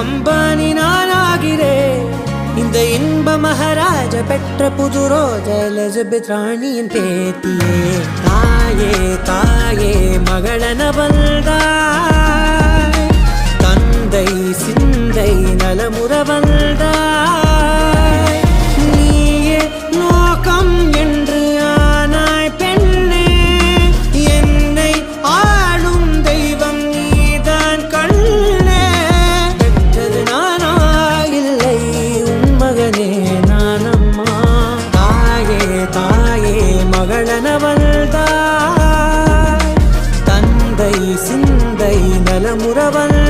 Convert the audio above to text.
அம்பானி நானாகிறேன். இந்த இன்ப மகாராஜ பெற்ற புது ரோஜ எலிசபெத் ராணியின் பேத்தியே. தாயே தாயே மகளன வந்தாய், தந்தை சிந்தை நலமுற வந்தாய். நீயே நோக்கம் என்று ஆனாய் பெண்ணே, என்னை ஆளும் தெய்வம் நீதான் கண்ணே. பெற்றது நானா இல்லை உன் மகனே நானம்மா. தாயே தாயே மகளன வந்தாய், தந்தை சிந்தை நலமுற வந்தாய்.